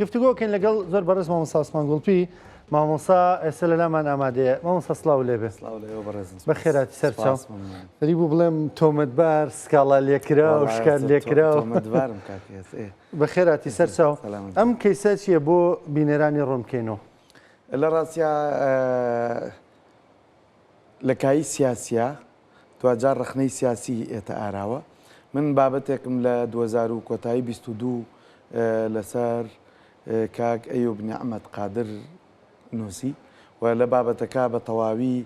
گفتوگۆکەین لەگەڵ زۆر بەڕێز مامۆستا عوسمان گوڵپی مامۆستا ئێستا لە لامان ئامادەیە. مامۆستا سڵاو لێبێ. بە خێراتی سەرچاو. دەری بوو بڵێم تۆمەتبار سکاڵا لێکرا و شکار لێکرا و بە خێراتی سەرچاو. ئەم کەیسە چییە بۆ بینەرانی ڕۆمکەینەوە؟ لە ڕاستیا لە کایی سیاسیە دوجار ڕخنەی سیاسی ئێتە ئاراوە. من بابەتێکم لە 2000 و کۆتایی 22 لەسەر کاک ئەیوب نیعمەت قادر نووسی و لە بابەتەکە بە تەواوی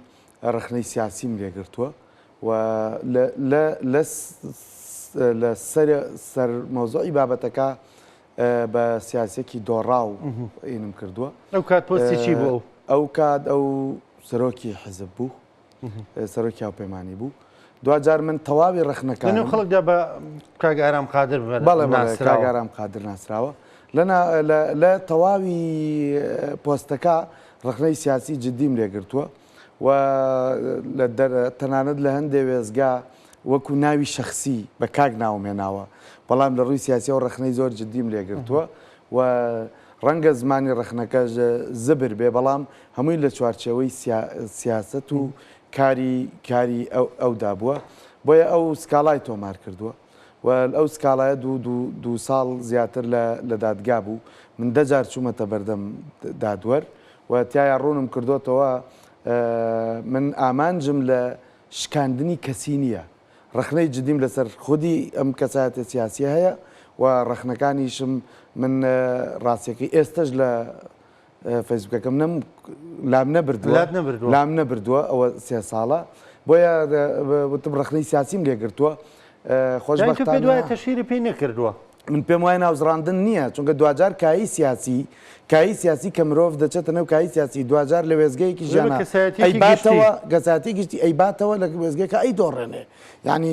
ڕخنەی سیاسیم لێگرتووە و لە سەر مۆزوعی بابەتەکە بە سیاسێکی دۆڕاو ئینم کردووە. ئەو کات پۆستی چی بوو؟ ئەو کات ئەو سەرۆکی حزب بوو، سەرۆکی هاوپەیمانی بوو. دوجار من تەواوی ڕخنەکان خەڵکدا بە کاک ئارام قادر کاک ئارام قادر ناسراوە. لە تەواوی پۆستەکە ڕخنەی سیاسی جدیم لێگرتووە و تەنانەت لە هەندێک وێزگا وەکو ناوی شەخسی بە کاک ناومێناوە، بەڵام لە ڕووی سیاسی و ڕخنەی زۆر جدیم لێگرتووە و ڕەنگە زمانی ڕخنەکە زبر بێ، بەڵام هەمووی لە چوارچێوەی سیاست و کاری ئەودا بووە. بۆیە ئەو سکاڵای تۆمار کردووە و ئەو سکاڵایە دوو ساڵ زیاتر لە دادگا بوو. من دەجار چوومەتە بەردەم دادوەر و تایە ڕوونم کردوتەوە من ئامانجم لە شکاندنی کەسی نییە. ڕخنەی جدیم لەسەر خودی ئەم کەسایەتە سیاسی هەیە و ڕخنەکانیشم من ڕاستیەکەی ئێستش لە فەیسبوکەکەم لام نەبردووە ئەوە 3 ساڵە، بۆیە وتم ڕخنەی سیاسیم لێگرتووە. خۆشبەختانە دوای تەشیری پێی نەکردووە. من پێم وایە ناوزڕاندن نییە، چونکە دوجار کایی سیاسی کە مرۆڤ دەچێتە نەو کایی سیاسی دوجار لە وێزگەیەکی ژیانە ئەیباتەوە گەزاتی گشتی ئەیباتەوە لە وێزگەکە ئەی دۆڕێنێ، یعنی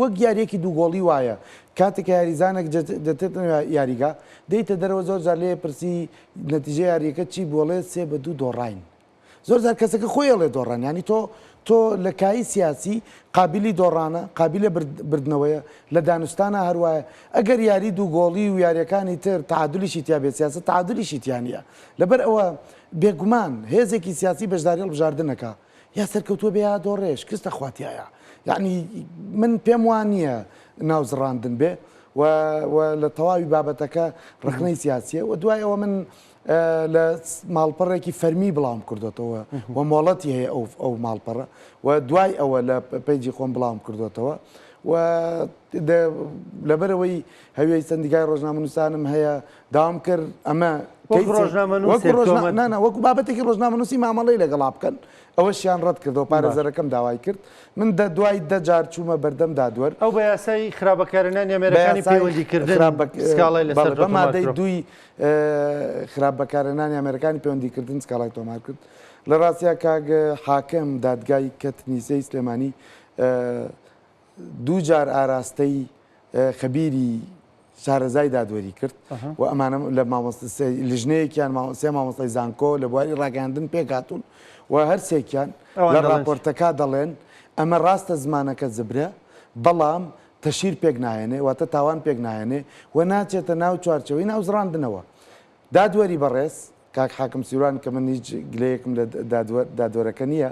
وەک یاریەکی دووگۆڵی وایە. کاتێک یاریزانێک دەتێتە یاریگا دەیتە دەرەوە زۆر جار لێ پرسی نەتیجە یاریەکە چی بۆڵێ 3-2 دۆڕاین. زۆر جار کەسەکە خۆی ئەڵێ دۆڕان، ینی تۆ لە کایی سیاسی قابلی دۆڕانە، قابلە بردنەوەیە لە دانوستانە هەروایە. ئەگەر یاری دووگۆڵی و یاریەکانی تر تعادلیشی تیا بێت سیاست تعادلیشی تیانە، لەبەر ئەوە بێگومان هێزێکی سیاسی بەشداری هەڵبژاردنەکە یا سەرکەوتووە بێ یا دۆڕێش کستە خواتیایە. یعنی من پێم وان نییە ناوزڕاندن بێ و لە تەواوی بابەتەکە ڕخنەی سیاسیە و دوای ئەوە من لە ماڵپەڕێکی فەرمی بڵاوم کردوێتەوە و مۆڵەتی هەیە ئەو ماڵپەڕە و دوای ئەوە لە پەیجی خۆم بڵاوم کردوێتەوە و لەبەرەوەی هەوێی سندیگای ڕۆژنامەنووسانم هەیە داوام کرد ئەمە وەکو بابەتێکی ڕۆژنامەنووسی مامەڵەی لەگەڵا بکەن. ئەوەشیان ڕەت کردەوە پارێزەرەکەم داوای کرد. من دوای 10 جار چوومە بەردەم دادوەر. ئەو بە یاسای خراپبەکارهێنانی ئەمریکانی پەیوەندیکردن سکاڵای لەسەر مادەی 2 خراپبەکارهێنانی ئەمریکانی پەیوەندیکردن سکاڵای تۆمار کرد. لە ڕاستیا کاک حاکم دادگای کەتنیسەی سلێمانی 2 جار ئاراستەی خەبیری شارەزای دادوەری کرد و ئەمانە لە لژنەیەکیان 3 مامۆستای زانکۆ لە بواری ڕاگەاندن پێکاتون و هەرسێکیان لە راپۆرتەکە دەڵێن ئەمە ڕاستە زمانەکە زبرە، بەڵام تەشیر پێک نایێنێ واتە تاوان پێک نایێنێ و ناچێتە ناو چوارچەوەی ناوزڕاندنەوە. دادوەری بەڕێز کاک حاکم سیروان کە من هیچ گلەیەکم لە دادوەرەکە نییە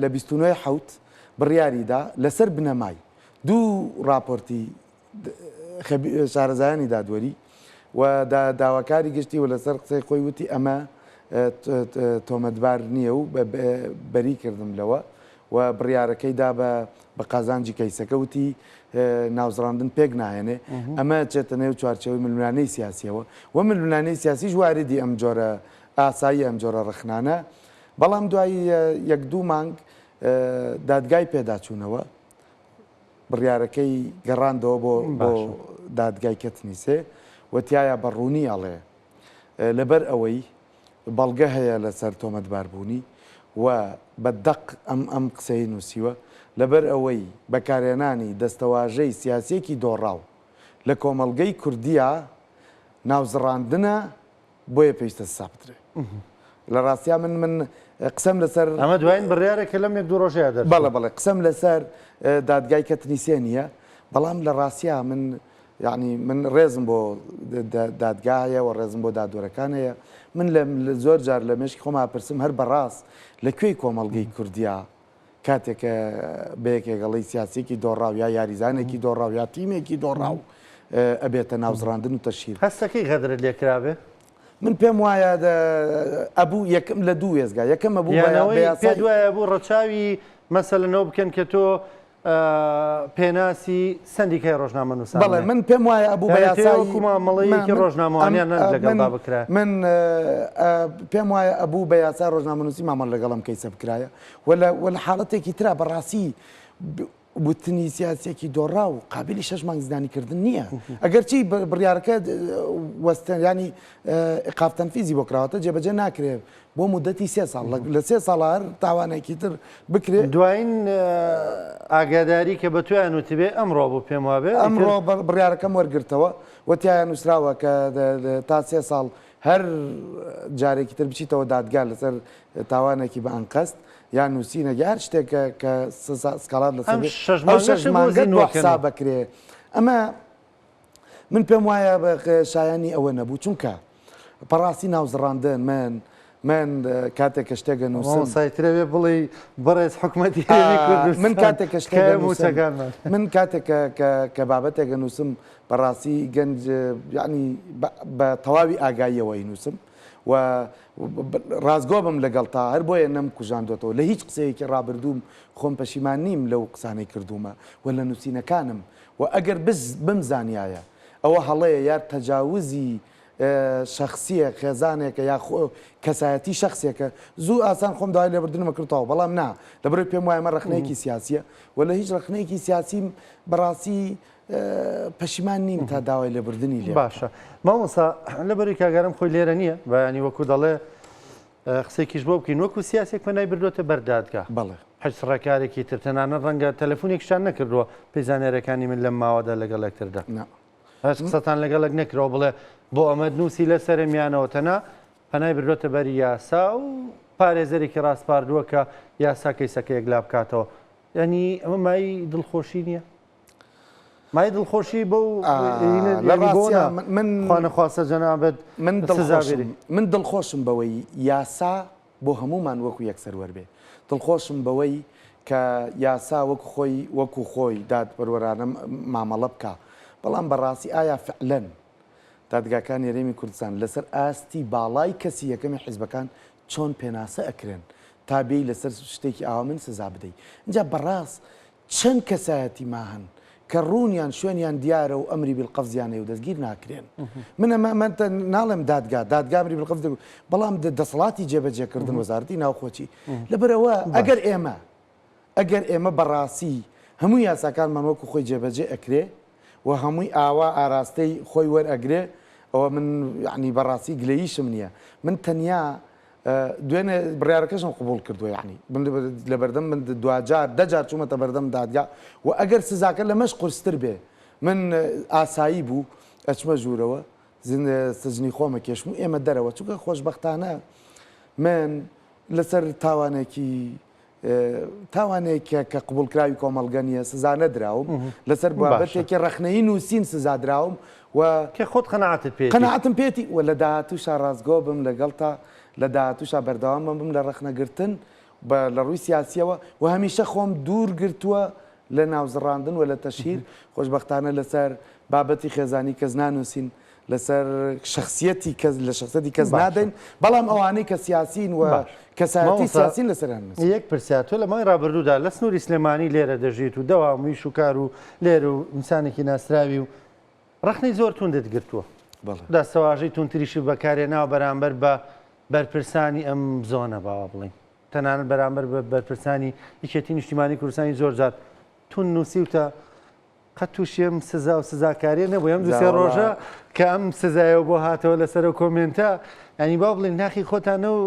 لە 29 حوت بڕیاریدا لەسەر بنەمای 2 راپۆرتی شارەزایانی دادوەری و داواکاری گشتی و لەسەر قسەی خۆی وتی ئەمە تۆمەتبار نییە و بەری کردم لەوە و بڕیارەکەیدا بە قازانجی کەیسەکە وتی ناوزڕاندن پێک نایێنێ، ئەمە چێتە نێو چوارچەوەی ململانەی سیاسیەوە و ململانەی سیاسیش واردی ئەم جۆرە ئاسایی ئەم جۆرە ڕخنانە. بەڵام دوای 1-2 مانگ دادگای پێداچوونەوە بڕیارەکەی گەڕاندەوە بۆ دادگای کەتنیسێ و تایە بەڕوونی ئەڵێ لەبەر ئەوەی بەڵگە هەیە لەسەر تۆمەتباربوونی و بەدەق ئەم قسەی نووسیوە لەبەر ئەوەی بەکارهێنانی دەستەواژەی سیاسێکی دۆڕاو لە کۆمەڵگەی کوردیە ناوزڕاندنە بۆیە پێویستە سابترێ. لە ڕاستیا من قسەم لەسەر ئەمە دوایین بڕیارێکە لەم 1-2 ڕۆژەیە دەر بەڵێ قسەم لەسەر دادگای کەتنیسێ نییە، بەڵام لە ڕاستیا من یعنی من ڕێزم بۆ دادگایە و ڕێزم بۆ دادوەرەکانەیە من لە زۆر جار لە مێشکی خۆما پرسم هەر بەڕاست لەکوێی کۆمەڵگەی کوردیا کاتێکە بەیەکێگەڵی سیاسێکی دۆڕاو یا یاریزانێکی دۆڕاو یا تیمێکی دۆڕاو ئەبێتە ناوزڕاندن و تەشیر هەستەکەی غەدرت لێکرابێ من پێم وایە ئەبوو یەکەم لە دوو وێزگا یەکەم ئەبوو پێ دوایە بوو ڕەچاوی مەسەلەنەوە بکەن کە تۆ پێناسی سندیکای ڕۆژنامە نووسان بەڵێ من پێم وایە ئەبوو بە یاسایی مەڵەیەکی ڕۆژنامەوانیان لەگەڵدا بکرا من پێم وایە ئەبوو بە یاسا ڕۆژنامەنووسی مامەڵ لەگەڵم کەیسە بکرایە وە حاڵەتێکی ترا بەڕاستی وتنی سیاسێکی دۆڕا و قابلی 6 مانگ زدانیکردن نییە ئەگەر چی بڕیارەکە وەستەن ینی قافتەنفیزی بۆ کراوەتە جێبەجێ ناکرێت بۆ مدەتی 3 ساڵ لە 3 ساڵ هەر تاوانێکی تر بکرێت دوایین ئاگاداری کە بە تویان وتبێ ئەمڕۆ بوو پێم وابێ ئەمڕۆ بڕیارەکەم وەرگرتەوە وتیان نووسراوە کە تا 3 ساڵ هەر جارێکی تر بچیتەوە دادگا لەسەر تاوانێکی بە ئەنقەست یان نووسینە هەر شتێک کە سکاڵات لەسەر حساب بکرێ ئەمە من پێم وایە شایانی ئەوە نەبوو چونکە بەڕاستی ناوزڕاندن من کاتێک کە شتێکە نووسم سایترەوێ بڵێ بەڕێز حکوومەتی من کاتێک کە شتێک من کاتێک کە بابەتێکە نووسم بەڕاستی گەنج یعنی بە تەواوی ئاگاییەوەی نووسم و ڕازگۆ بم لەگەڵ تا هەر بۆیە نەم کوژاندۆتەوە لە هیچ قسەیەکی ڕابردوم خۆم پەشیمان نیم لەو قسانەی کردومە و لە نووسینەکانم و ئەگەر بمزانایە ئەوە هەڵەیە یا تەجاوزی شخصیە خێزانێکە یا کەسایەتی شخصێکە زوو ئاسان خۆم داوای لێبردنمە کردەوە بەڵام نا لەبەرەوەی پێم وایە مە ڕخنەیەکی سیاسیە و لە هیچ ڕخنەیەکی سیاسیم بەڕاستی پەشیمان نیم تا داوای لێبردنی لێ باشە مامۆستا لەبەری کاگەرم خۆی لێرە نییە بەیانی وەکو دەڵێ قسێکیش بۆ بکەین وەکو سیاسێک پەنای بردوۆتە بەردادگا بەڵێ حەج ڕێکارێکی تر تەنانە ڕەنگە تەلەفۆنێکشان نەکردووە پێزانێرەکانی من لەم ماوەدا لەگەڵ یەکتردا هەست قسەتان لەگەڵک نەکرەوە بڵێ بۆ ئەمە نووسی لە سەرمیانەوە تەنا پەنای بردوۆتە بەری یاسا و پارێزەرێکی ڕاستپاردووە کە یاسا کەیسەکەیەک لا بکاتەوە ینی ئەمە مای دڵخۆشی نییە مای دڵخۆشی بۆ خواانەخواستە جەنابەت من دڵخۆشم بەوەی یاسا بۆ هەمومان وەکو یەکسەر وەربێ دڵخۆشم بەوەی کە یاسا وەکو خۆی دادپەروەرانە مامەڵە بکە بەڵام بەڕاستی ئایا فعلەن دادگاکانی هەرێمی کوردستان لەسەر ئاستی باڵای کەسی یەکەمی حیزبەکان چۆن پێناسە ئەکرێن تابێی لەسەر شتێکی ئاوا من سزا بدەیت اینجا بەڕاست چەند کەسایەتی ماهن کە ڕوونیان شوێنیان دیارە و ئەمری بالقەفزیانەیە و دەستگیر ناکرێن من ناڵێم دادگامری بالقەفز بەڵام دەسەڵاتی جێبەجێکردن وەزارەتی ناوخۆچی لەبەرەوە ئەگەر ئێمە بەڕاستی هەموو یاساکانمان وەکو خۆی جێبەجێ ئەکرێ و هەمووی ئاوا ئاراستەی خۆی وەرئەگرێ ئەوە من یعنی بەڕاستی گلەییشم نییە من تەنیا دوێنێ بڕیارەکەشم قبول کردووە یعنی لە بەردەم من دوجار دەجار چوومەتە بەردەم دادگا و ئەگەر سزاکە لە مەش قورستر بێ من ئاسایی بوو ئەچمە ژوورەوە سزنی خۆمە کێشم و ئێمە دەرەوە چونکە خۆشبەختانە من لەسەر تاوانێکە کە قبولکراوی کۆمەڵگە نیە سزا نەدراوم لەسەر بابەتێکی ڕەخنەیی نووسین سزا دراوم و کە خۆت قەنەعەتم پێێتی و لە داهاتووشا ڕازگۆ بم لەگەڵ تا لە داهاتووشا بەردەوام بم لە ڕەخنەگرتن لە ڕووی سیاسیەوە و هەمیشە خۆم دوور گرتووە لە ناوزڕاندن و لە تەشیر خۆشبەختانە لەسەر بابەتی خێزانی کەس نانووسین لەسەر شخصیەتی لە شخصەتی کەس نادەین بەڵام ئەوانەی کە سیاسین و کەسایەتی سیاسین لەسەران یەک پرسیاتۆ لە مای ڕابردوودا لە سنووری سلێمانی لێرە دەژیت و دەوامی شوکار و لێرە و ئینسانێکی ناسراوی و ڕەخنەی زۆر تونندت گرتووە دەستەواژەی تونتریشی بەکارێناوە بەرامبەر بە بەرپرسانی ئەم زۆنە باوە بڵین تەنانەت بەرامبەر بە بەرپرسانی یەکێتی نیشتیمانی کوردستانی زۆر جار تون نووسیوتە قەت تووشیم سزا و سزاکاریە نەبوو ئەم دوسێ ڕۆژە کە ئەم سزایەوە بۆ هاتەوە لەسەر کۆمنتە ینی با بڵین ناخی خۆتانە و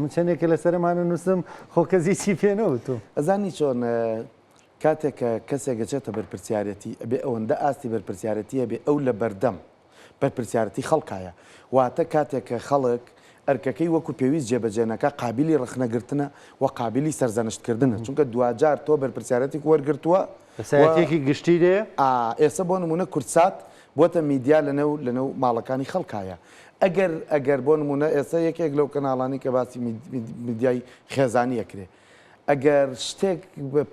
من چەندێکە لەسەرمانە نووسم خۆکەزی چی پێنەوتو ئەزانی چۆن کاتێککە کەسێک گەچێتە بەرپرسیارەتی ئەبێ ئەوەندە ئاستی بەرپرسیارەتیە بێ ئەو لە بەردەم بەرپرسیارەتی خەڵکایە واتە کاتێککە خەڵک ئەرکەکەی وەکو پێویست جێبەجێنەکە قابلی ڕخنەگرتنە و قابلی سەرزانشتکردنە چونکە دوجار تۆ بەرپرسیارەتی وەرگرتووە سایەتێکی گشتی دێ ئێستا بۆ نمونە کورسات بۆتە میدیا لەنەو ماڵەکانی خەڵکایە ئەگەر بۆ نمونە ئێستا یەکێک لەو کەناڵانی کە باسی میدیای خێزانی ئەکرێ ئەگەر شتێک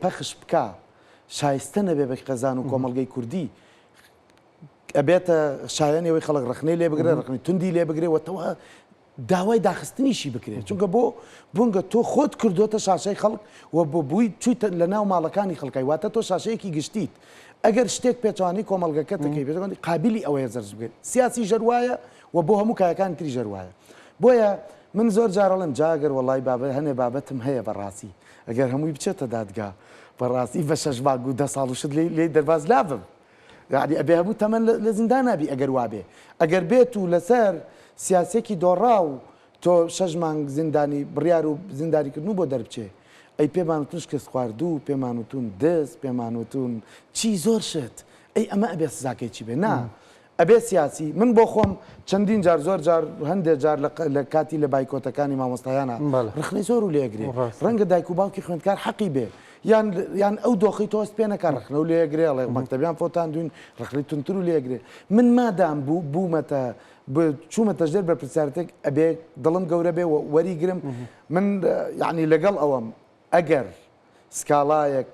پەخش بکە شایستە نەبێ بە خێزان و کۆمەڵگەی کوردی ئەبێتە شایەنەوەی خەڵک ڕخنەی لێ بگرێ ڕخنی توندی لێ بگرێەوە داوای داخستنیشی بکرێت چونکە بۆنگە تۆ خۆت کردوتە شاشەی خەڵک و بۆ بووی چیتە لە ناو ماڵەکانی خەڵکای واتە تۆ شاشەیەکی گشتیت ئەگەر شتێک پێچوانی کۆمەلگەکەتەکەی پێ قابلی ئەوەیە زەرج بێت سیاسی ژەروایە و بۆ هەموو کایەکان تری ژەروایە بۆیە من زۆر جارەڵم جاگەر وڵی بابە هەنێ بابەتم هەیە بەڕاستی ئەگەر هەمووی بچێتە دادگا بەڕاستی بە 6 باگ و 10 ساڵ شت لێ دەرباز لاوم یعنی ئەبێ هەبوو تەمەەن لە زیندان نابی ئەگەر وابێ ئەگەر بێت و لەسەر سیاسێکی دۆڕا و تۆ 6 مانگ زیندانی بڕیار و زینداریکردن بۆ دەربچێ ئەی پێمانوتون شکست خواردوو پێمانوتون دەست پێمانوتون چی زۆر شت ئەی ئەمە ئەبێ سزاکەی چی بێ نا ئەبێ سیاسی من بۆ خۆم چەندین جار زۆر جار هەندێک جار لە کاتی لە بایکۆتەکانی مامۆستایانە ڕخنەی زۆر و لێگرێ ڕەنگە دایک و باوکی خوێندکار حەقی بێ یان ئەو دۆخی تۆست پێ نەکە ڕخنە و لێگرێڵێ مەکتەبیان فۆتان دوین ڕخنەی تونتر و لێگرێ من مادام بوومەتە چوومەتە ژێر بە پرسیارەتێک ئەبێ دڵم گەورە بێ وەریگرم من یعنی لەگەڵ ئەوەم ئەگەر سکاڵایەک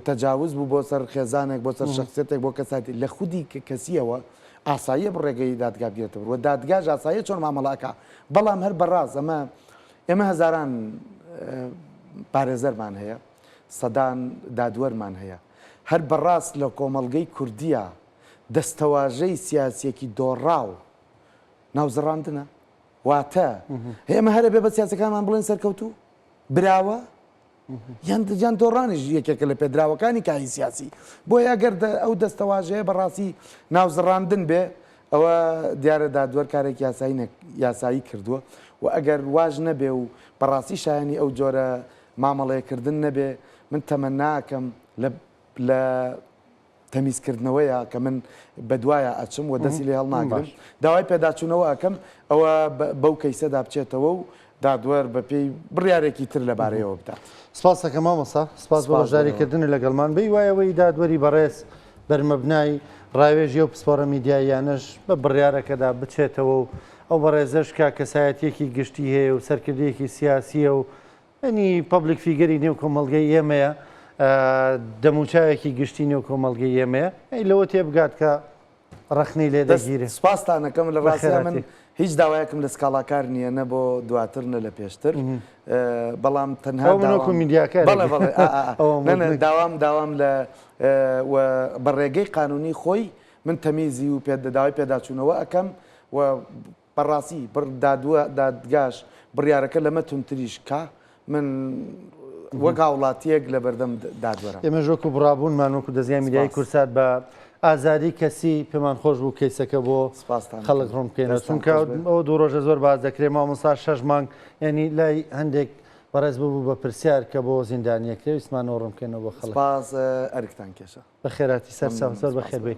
تەجاوز بوو بۆ سەر خێزانێک بۆ سەر شخصێتێک بۆ کەساتی لە خودی کەسیەوە ئاساییە بڕێگەی دادگا بگرێتەوە و دادگاژ ئاساییە چۆن مامەڵاکە بەڵام هەر بەڕاست ئێمە هەزاران پارێزەرمان هەیە سەدان دادوەرمان هەیە هەر بەڕاست لە کۆمەڵگەی کوردیە دەستەواژەی سیاسیەکی دۆڕاو ناوزڕاندنە واتە ئێمە هەرە بێ بە سیاسەکانمان بڵێن سەرکەوتوو براوە یان دۆڕانیش یەکێکە لە پێدراوەکانی کاری سیاسی بۆیە ئەگەر ئەو دەستەواژەیە بەڕاستی ناوزڕاندن بێ ئەوە دیارە دادوەر کارێک یاسایی کردووە و ئەگەر واژ نەبێ و بەڕاستی شایانی ئەو جۆرە مامەڵەیەکردن نەبێ من تەمەناکەم لە تەمیزکردنەوەیە کە من بەدوایە ئەچم و دەستی لێ هەڵناگرم داوای پێداچوونەوە ئەەکەم ئەوە بەو کەیسەدا بچێتەوە و دادوەر بە پێی بڕیارێکی تر لەبارەیەوە بدات. سپاس دەکەم مامۆستا سپاس بۆ ژاریکردن لەگەڵمان بی وایەوەی دادوەری بەڕێز بەرمەبنای ڕاوێژی و پسپۆرە میدیایانش بە بڕیارەکەدا بچێتەوە و ئەو بەڕێزەش کا کەسایەتیەکی گشتی هەیە و سەرکردەیەکی سیاسیە و ئەنی پەبلیک فیگەری نێو کۆمەڵگەی ئێمەیە دەموچاوێکی گشتی نێو کۆمەڵگەی ئێمەیە ئەی لەوە تێبگات کە ڕخنەی لێ دەگیرێ. سپاسانەکەم لە ڕاستە من هیچ داوایەکم لە سکاڵاکار نییە نە بۆ دواتر نە لە پێشتر بەڵام تەنها میدیاکار داوام لە بەڕێگەی قانونی خۆی من تەمیزی و داوای پێداچوونەوە ئەەکەم و بەڕاستی دادگاش بڕیارەکە لەمە تونتریش کا من وەک وڵاتیەک لە بەردەم دادوەرە ئێمە ژۆک و بڕابوونمان وەکو دەزیان میدیای کورسات بە ئازادی کەسی پێمان خۆش بوو کەیسەکە بۆ خەڵک ڕۆم بکەینە چونکە ئەو دوو ڕۆژە زۆر باز دەکرێت مامۆستا 6 مانگ ینی لای هەندێک بەڕێز بوو بە پرسیار کە بۆ زیندانیەکرێ ویسمانەوە ڕۆم بکەینەوە بۆ خەڵک سپاس ئەرکتان کێشە بە خێراتی سەر سەر بە خێربێ